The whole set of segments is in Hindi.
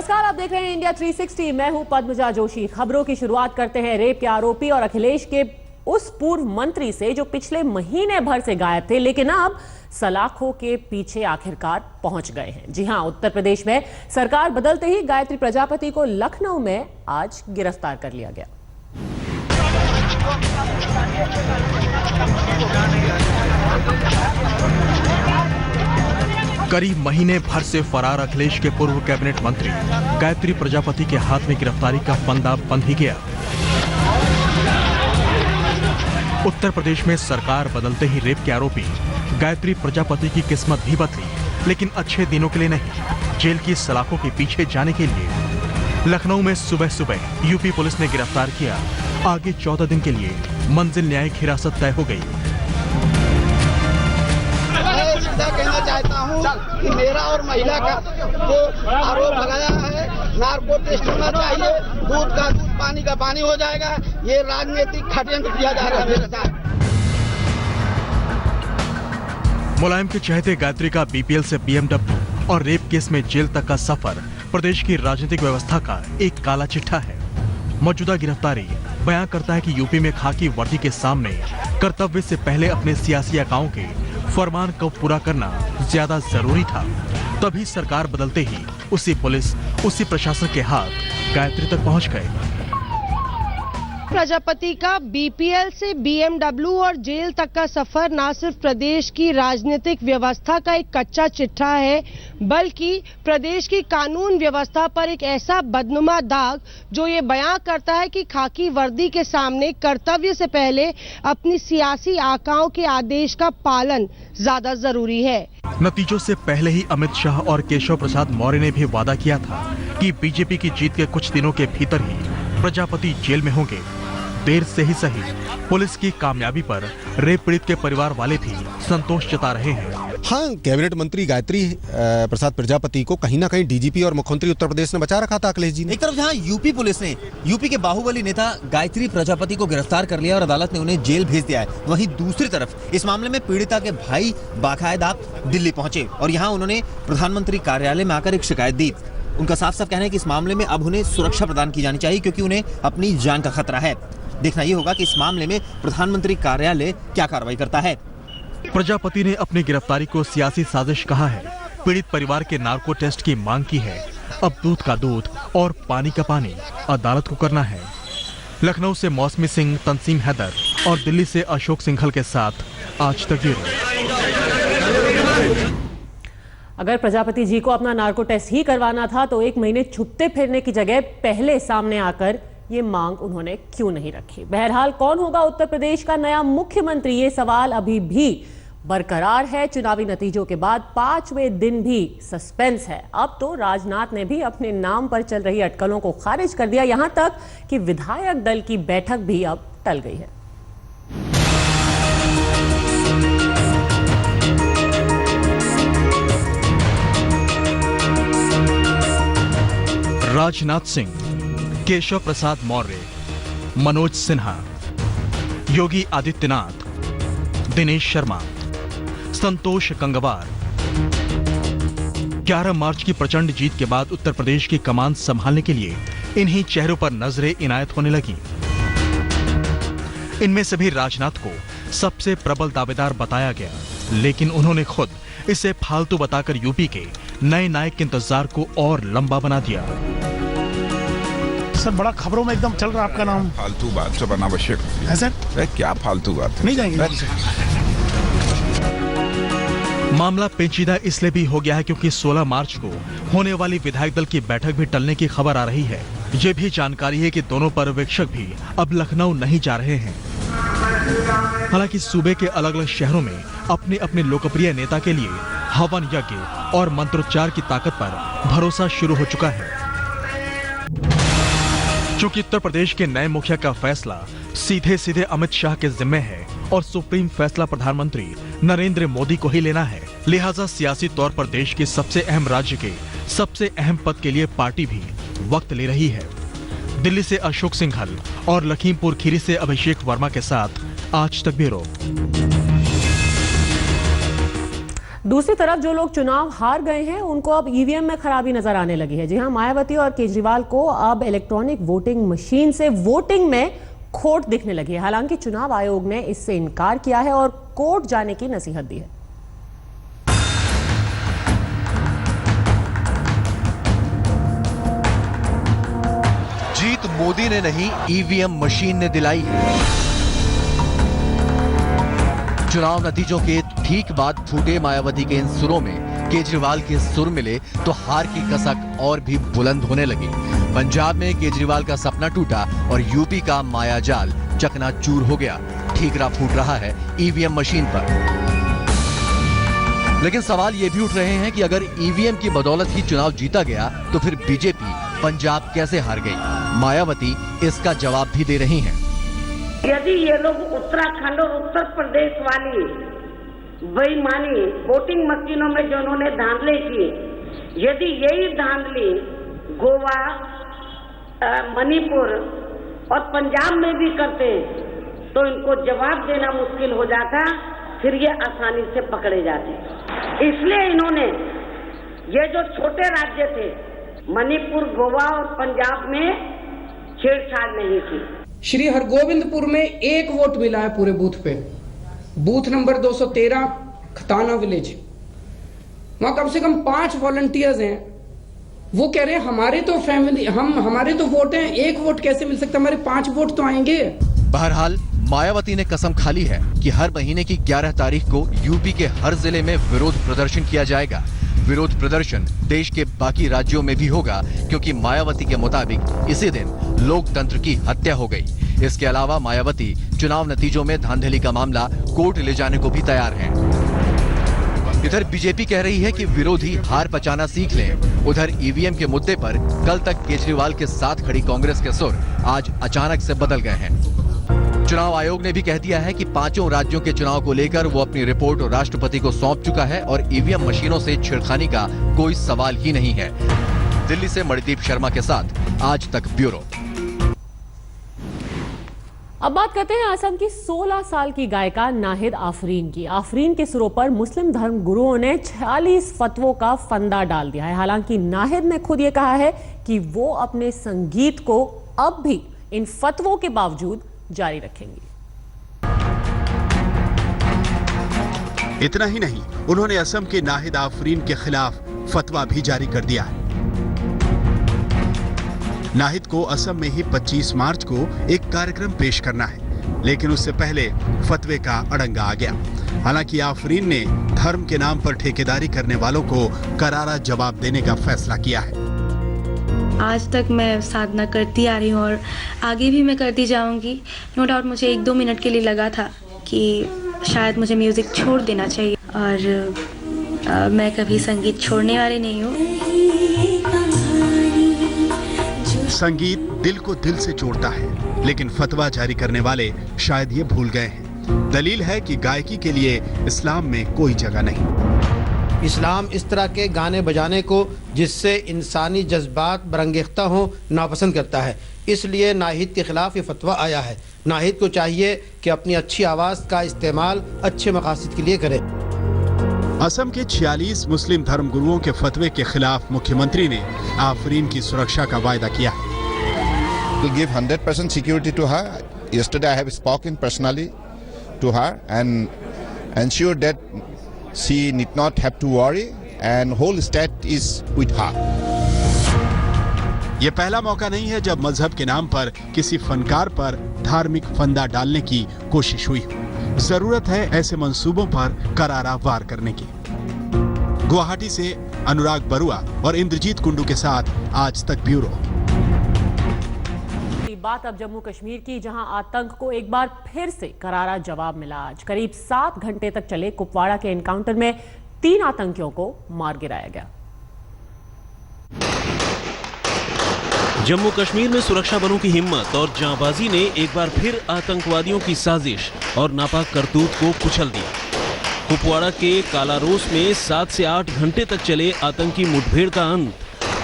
नमस्कार, आप देख रहे हैं इंडिया 360। मैं हूं पद्मजा जोशी। खबरों की शुरुआत करते हैं रेप के आरोपी और अखिलेश के उस पूर्व मंत्री से जो पिछले महीने भर से गायब थे, लेकिन अब सलाखों के पीछे आखिरकार पहुंच गए हैं। जी हां, उत्तर प्रदेश में सरकार बदलते ही गायत्री प्रजापति को लखनऊ में आज गिरफ्तार कर लिया गया। करीब महीने भर से फरार अखिलेश के पूर्व कैबिनेट मंत्री गायत्री प्रजापति के हाथ में गिरफ्तारी का फंदा बंध ही गया। उत्तर प्रदेश में सरकार बदलते ही रेप के आरोपी गायत्री प्रजापति की किस्मत भी बदली, लेकिन अच्छे दिनों के लिए नहीं, जेल की सलाखों के पीछे जाने के लिए। लखनऊ में सुबह सुबह यूपी पुलिस ने गिरफ्तार किया। आगे 14 दिन के लिए मंजिल न्यायिक हिरासत तय हो गई। कहना चाहता हूँ कि मेरा और महिला का जो आरोप लगाया है, नार्को टेस्ट होना चाहिए, दूध का दूध, पानी का पानी हो जाएगा। ये राजनीतिक षड्यंत्र किया जा रहा है मेरे साथ। मुलायम के चहेते गायत्री का बीपीएल से बीएमडब्ल्यू और रेप केस में जेल तक का सफर प्रदेश की राजनीतिक व्यवस्था का एक काला चिट्ठा है। मौजूदा गिरफ्तारी बयां करता है कि यूपी में खाकी वर्दी के सामने कर्तव्य से पहले अपने सियासी अकाओं के फरमान को पूरा करना ज्यादा जरूरी था। तभी सरकार बदलते ही उसी पुलिस, उसी प्रशासन के हाथ गायत्री तक पहुंच गए। प्रजापति का बीपीएल से बीएमडब्ल्यू और जेल तक का सफर न सिर्फ प्रदेश की राजनीतिक व्यवस्था का एक कच्चा चिट्ठा है, बल्कि प्रदेश की कानून व्यवस्था पर एक ऐसा बदनुमा दाग जो ये बयां करता है कि खाकी वर्दी के सामने कर्तव्य से पहले अपनी सियासी आकाओं के आदेश का पालन ज्यादा जरूरी है। नतीजों से पहले ही अमित शाह और केशव प्रसाद मौर्य ने भी वादा किया था कि बीजेपी की जीत के कुछ दिनों के भीतर ही प्रजापति जेल में होंगे। देर से ही सही, पुलिस की कामयाबी पर रेप पीड़ित के परिवार वाले भी संतोष जता रहे हैं। हाँ, कैबिनेट मंत्री गायत्री प्रसाद प्रजापति को कहीं ना कहीं डीजीपी और मुख्यमंत्री उत्तर प्रदेश ने बचा रखा था अखिलेश जी ने। एक तरफ जहां यूपी पुलिस ने यूपी के बाहुबली नेता गायत्री प्रजापति को गिरफ्तार कर लिया और अदालत ने उन्हें जेल भेज दिया है, वहीं दूसरी तरफ इस मामले में पीड़िता के भाई बाकायदा दिल्ली पहुंचे और यहाँ उन्होंने प्रधानमंत्री कार्यालय में आकर एक शिकायत दी। उनका साफ साफ कहना है कि इस मामले में अब उन्हें सुरक्षा प्रदान की जानी चाहिए, क्योंकि उन्हें अपनी जान का खतरा है। देखना ये होगा कि इस मामले में प्रधानमंत्री कार्यालय क्या कार्रवाई करता है। प्रजापति ने अपनी गिरफ्तारी को सियासी साजिश कहा है। पीड़ित परिवार के नार्को टेस्ट की मांग की है। अब दूध का दूध और पानी का पानी अदालत को करना है। लखनऊ से मौसमी सिंह, तंसीम हैदर और दिल्ली से अशोक सिंघल के साथ आज तक ब्यूरो। अगर प्रजापति जी को अपना नार्को टेस्ट ही करवाना था तो एक महीने छुपते फिरने की जगह पहले सामने आकर ये मांग उन्होंने क्यों नहीं रखी। बहरहाल कौन होगा उत्तर प्रदेश का नया मुख्यमंत्री, ये सवाल अभी भी बरकरार है। चुनावी नतीजों के बाद 5वें दिन भी सस्पेंस है। अब तो राजनाथ ने भी अपने नाम पर चल रही अटकलों को खारिज कर दिया, यहां तक कि विधायक दल की बैठक भी अब टल गई है। राजनाथ सिंह, केशव प्रसाद मौर्य, मनोज सिन्हा, योगी आदित्यनाथ, दिनेश शर्मा, संतोष गंगवार। 11 मार्च की प्रचंड जीत के बाद उत्तर प्रदेश की कमान संभालने के लिए इन्हीं चेहरों पर नजरें इनायत होने लगी। इनमें से भी राजनाथ को सबसे प्रबल दावेदार बताया गया, लेकिन उन्होंने खुद इसे फालतू बताकर यूपी के नए नायक के इंतजार को और लंबा बना दिया। सर, बड़ा खबरों में एकदम चल रहा आपका नाम। फालतू बात से अनावश्यक है सर। क्या फालतू बात है? नहीं जाएंगे। मामला पेचीदा इसलिए भी हो गया है क्योंकि 16 मार्च को होने वाली विधायक दल की बैठक भी टलने की खबर आ रही है। ये भी जानकारी है कि दोनों पर्यवेक्षक भी अब लखनऊ नहीं जा रहे हैं। हालांकि सूबे के अलग अलग शहरों में अपने अपने लोकप्रिय नेता के लिए हवन यज्ञ और मंत्रोच्चार की ताकत पर भरोसा शुरू हो चुका है। चूंकि उत्तर प्रदेश के नए मुखिया का फैसला सीधे सीधे अमित शाह के जिम्मे है और सुप्रीम फैसला प्रधानमंत्री नरेंद्र मोदी को ही लेना है, लिहाजा सियासी तौर पर देश के सबसे अहम राज्य के सबसे अहम पद के लिए पार्टी भी वक्त ले रही है। दिल्ली से अशोक सिंघल और लखीमपुर खीरी से अभिषेक वर्मा के साथ आज तक ब्यूरो। दूसरी तरफ जो लोग चुनाव हार गए हैं उनको अब ईवीएम में खराबी नजर आने लगी है। जी हां, मायावती और केजरीवाल को अब इलेक्ट्रॉनिक वोटिंग मशीन से वोटिंग में खोट दिखने लगी है। हालांकि चुनाव आयोग ने इससे इनकार किया है और कोर्ट जाने की नसीहत दी है। जीत मोदी ने नहीं, ईवीएम मशीन ने दिलाई है। चुनाव नतीजों के ठीक बाद फूटे मायावती के इन सुरों में केजरीवाल के सुर मिले तो हार की कसक और भी बुलंद होने लगी। पंजाब में केजरीवाल का सपना टूटा और यूपी का मायाजाल चकनाचूर हो गया। ठीकरा फूट रहा है ईवीएम मशीन पर। लेकिन सवाल ये भी उठ रहे हैं कि अगर ईवीएम की बदौलत ही चुनाव जीता गया तो फिर बीजेपी पंजाब कैसे हार गई? मायावती इसका जवाब भी दे रही हैं। यदि ये लोग उत्तराखंड और उत्तर प्रदेश वाली बेईमानी वोटिंग मशीनों में जो उन्होंने धांधली की, यदि यही धांधली गोवा, मणिपुर और पंजाब में भी करते तो इनको जवाब देना मुश्किल हो जाता, फिर ये आसानी से पकड़े जाते। इसलिए इन्होंने ये जो छोटे राज्य थे मणिपुर, गोवा और पंजाब में छेड़छाड़ नहीं की। श्री हरगोविंदपुर में 1 वोट मिला है पूरे बूथ पे, बूथ नंबर 213 खताना विलेज। वहां कम से कम 5 वॉलंटियर्स हैं। वो कह रहे हैं हमारे तो फैमिली, हमारे तो वोट हैं, 1 वोट कैसे मिल सकता, हमारे 5 वोट तो आएंगे। बहरहाल मायावती ने कसम खा ली है कि हर महीने की 11 तारीख को यूपी के हर जिले में विरोध प्रदर्शन किया जाएगा। विरोध प्रदर्शन देश के बाकी राज्यों में भी होगा, क्योंकि मायावती के मुताबिक इसी दिन लोकतंत्र की हत्या हो गई। इसके अलावा मायावती चुनाव नतीजों में धांधली का मामला कोर्ट ले जाने को भी तैयार हैं। इधर बीजेपी कह रही है कि विरोधी हार पचाना सीख लें। उधर ईवीएम के मुद्दे पर कल तक केजरीवाल के साथ खड़ी कांग्रेस के सुर आज अचानक से बदल गए हैं। चुनाव आयोग ने भी कह दिया है कि 5 राज्यों के चुनाव को लेकर वो अपनी रिपोर्ट राष्ट्रपति को सौंप चुका है और ईवीएम मशीनों से छेड़खानी का कोई सवाल ही नहीं है। दिल्ली से मणिदीप शर्मा के साथ आज तक ब्यूरो। अब बात करते हैं असम की 16 साल की गायिका नाहिद आफरीन की। आफरीन के सुरों पर मुस्लिम धर्म गुरुओं ने 46 फतवों का फंदा डाल दिया है। हालांकि नाहिद ने खुद ये कहा है कि वो अपने संगीत को अब भी इन फतवों के बावजूद जारी रखेंगी। इतना ही नहीं, उन्होंने असम के नाहिद आफरीन के खिलाफ फतवा भी जारी कर दिया है। नाहिद को असम में ही 25 मार्च को एक कार्यक्रम पेश करना है, लेकिन उससे पहले फतवे का अड़ंगा आ गया। हालांकि आफरीन ने धर्म के नाम पर ठेकेदारी करने वालों को करारा जवाब देने का फैसला किया है। आज तक मैं साधना करती आ रही हूँ और आगे भी मैं करती जाऊँगी। नो डाउट मुझे 1-2 मिनट के लिए लगा था कि शायद मुझे म्यूज़िक छोड़ देना चाहिए, और मैं कभी संगीत छोड़ने वाली नहीं हूँ। संगीत दिल को दिल से जोड़ता है, लेकिन फतवा जारी करने वाले शायद ये भूल गए हैं। दलील है कि गायकी के लिए इस्लाम में कोई जगह नहीं। इस्लाम इस तरह के गाने बजाने को जिससे इंसानी जज्बात बरंगेख्ता हो नापसंद करता है। इसलिए नाहिद के खिलाफ ये फतवा आया है। नाहिद को चाहिए कि अपनी अच्छी आवाज़ का इस्तेमाल अच्छे मकासद के लिए करे। असम के 46 मुस्लिम धर्म गुरुओं के फतवे के खिलाफ मुख्यमंत्री ने आफरीन की सुरक्षा का वायदा किया। We'll give 100% security to her. Yesterday I have spoken personally to her and ensured that she need not have to worry and whole state is with her. ये पहला मौका नहीं है जब मजहब के नाम पर किसी फनकार पर धार्मिक फंदा डालने की कोशिश हुई। जरूरत है ऐसे मंसूबों पर करारा वार करने की। गुवाहाटी से अनुराग बरुआ और इंद्रजीत कुंडू के साथ आज तक ब्यूरो। बात अब जम्मू कश्मीर की, जहां आतंक को एक बार फिर से करारा जवाब मिला। आज करीब 7 घंटे तक चले कुपवाड़ा के एनकाउंटर में 3 आतंकियों को मार गिराया गया। जम्मू कश्मीर में सुरक्षा बलों की हिम्मत और जांबाजी ने एक बार फिर आतंकवादियों की साजिश और नापाक करतूत को कुचल दिया। कुपवाड़ा के कालारोस में 7 से 8 घंटे तक चले आतंकी मुठभेड़ का अंत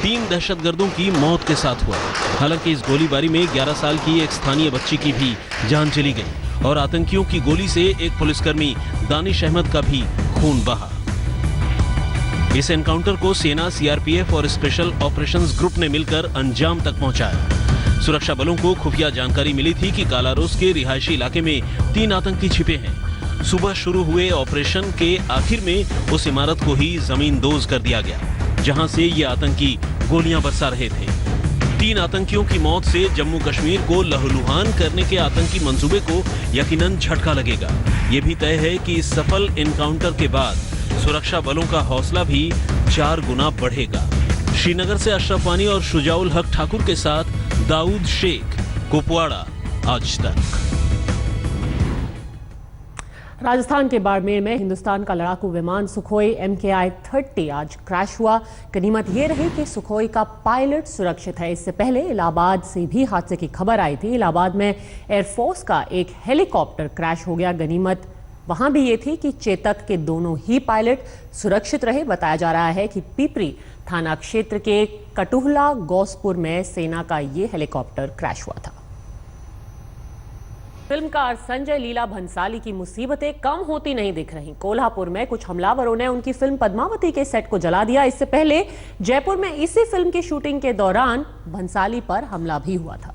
3 दहशतगर्दों की मौत के साथ हुआ। हालांकि इस गोलीबारी में 11 साल की एक स्थानीय बच्ची की भी जान चली गई और आतंकियों की गोली से एक पुलिसकर्मी दानिश अहमद का भी खून बहा। इस एनकाउंटर को सेना, सीआरपीएफ और स्पेशल ऑपरेशंस ग्रुप ने मिलकर अंजाम तक पहुंचाया। सुरक्षा बलों को खुफिया जानकारी मिली थी कि कालारोस के रिहायशी इलाके में 3 आतंकी छिपे हैं। सुबह शुरू हुए ऑपरेशन के आखिर में उस इमारत को ही जमींदोज कर दिया गया, जहां से ये आतंकी गोलियां बरसा रहे थे। 3 आतंकियों की मौत से जम्मू कश्मीर को लहूलुहान करने के आतंकी मंसूबे को यकीनन झटका लगेगा। ये भी तय है कि इस सफल एनकाउंटर के बाद सुरक्षा बलों का हौसला भी 4 गुना बढ़ेगा। श्रीनगर से अशरफ वानी और शुजाउल हक ठाकुर के साथ दाऊद शेख, कुपवाड़ा, आज तक। राजस्थान के बाड़मेर में हिंदुस्तान का लड़ाकू विमान सुखोई MKI-30 आज क्रैश हुआ। गनीमत ये रही कि सुखोई का पायलट सुरक्षित है। इससे पहले इलाहाबाद से भी हादसे की खबर आई थी। इलाहाबाद में एयरफोर्स का एक हेलीकॉप्टर क्रैश हो गया। गनीमत वहां भी ये थी कि चेतक के दोनों ही पायलट सुरक्षित रहे। बताया जा रहा है कि पीपरी थाना क्षेत्र के कटुहला गौसपुर में सेना का ये हेलीकॉप्टर क्रैश हुआ था। फिल्मकार संजय लीला भंसाली की मुसीबतें कम होती नहीं दिख रही। कोल्हापुर में कुछ हमलावरों ने उनकी फिल्म पद्मावती के सेट को जला दिया। इससे पहले जयपुर में इसी फिल्म की शूटिंग के दौरान भंसाली पर हमला भी हुआ था।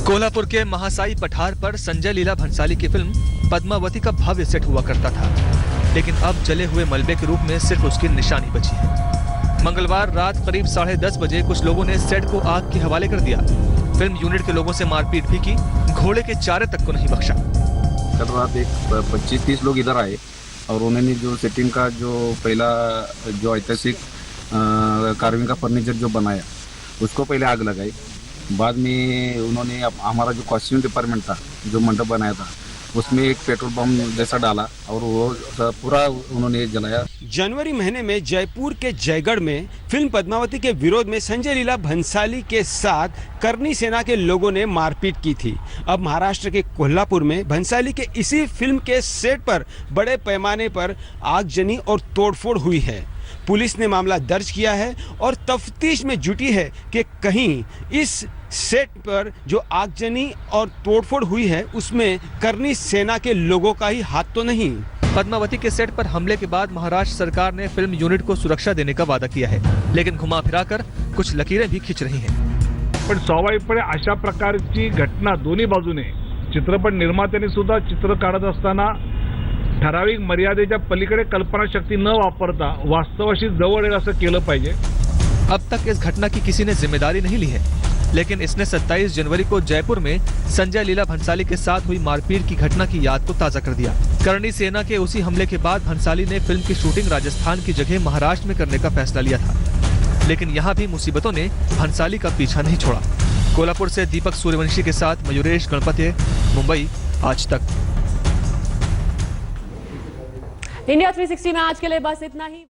कोल्हापुर के महासाई पठार पर संजय लीला भंसाली की फिल्म पद्मावती का भव्य सेट हुआ करता था, लेकिन अब जले हुए मलबे के रूप में सिर्फ उसकी निशानी बची है। मंगलवार रात करीब 10:30 बजे कुछ लोगों ने सेट को आग के हवाले कर दिया। फिल्म यूनिट के लोगों से मारपीट भी की, घोड़े के चारे तक को नहीं बख्शा। कल रात एक 25-30 लोग इधर आए और उन्होंने जो सेटिंग का जो पहला जो ऐतिहासिक कार्विंग का फर्नीचर जो बनाया उसको पहले आग लगाई। बाद में उन्होंने हमारा जो कॉस्ट्यूम डिपार्टमेंट था, जो मंडप बनाया था, उसमें एक पेट्रोल बम जैसा डाला और वो पूरा उन्होंने जलाया। जनवरी महीने में जयपुर के जयगढ़ में फिल्म पद्मावती के विरोध में संजय लीला भंसाली के साथ करनी सेना के लोगों ने मारपीट की थी। अब महाराष्ट्र के कोल्हापुर में भंसाली के इसी फिल्म के सेट पर बड़े पैमाने पर आगजनी और तोड़फोड़ हुई है। पुलिस ने मामला दर्ज किया है और तफ्तीश में जुटी है कि कहीं इस सेट पर जो आगजनी और तोड़फोड़ हुई है उसमें करनी सेना के लोगों का ही हाथ तो नहीं। पद्मावती के सेट पर हमले के बाद महाराष्ट्र सरकार ने फिल्म यूनिट को सुरक्षा देने का वादा किया है, लेकिन घुमा फिराकर कुछ लकीरें भी खींच रही हैं। पण स्वाभाविकपणे अशा प्रकारची घटना दोन्ही बाजूने चित्रपट निर्मात्याने सुद्धा चित्र काढत असताना ठराविक मर्यादेच्या पलीकडे कल्पनाशक्ती न वापरता वास्तवाशी जवळ येईल असं केलं पाहिजे। अब तक इस घटना की किसी ने जिम्मेदारी नहीं ली है, लेकिन इसने 27 जनवरी को जयपुर में संजय लीला भंसाली के साथ हुई मारपीट की घटना की याद को ताजा कर दिया। करनी सेना के उसी हमले के बाद भंसाली ने फिल्म की शूटिंग राजस्थान की जगह महाराष्ट्र में करने का फैसला लिया था, लेकिन यहाँ भी मुसीबतों ने भंसाली का पीछा नहीं छोड़ा। कोल्हापुर से दीपक सूर्यवंशी के साथ मयूरेश गणपति, मुंबई, आज तक। इंडिया 360 में आज के लिए बस इतना ही।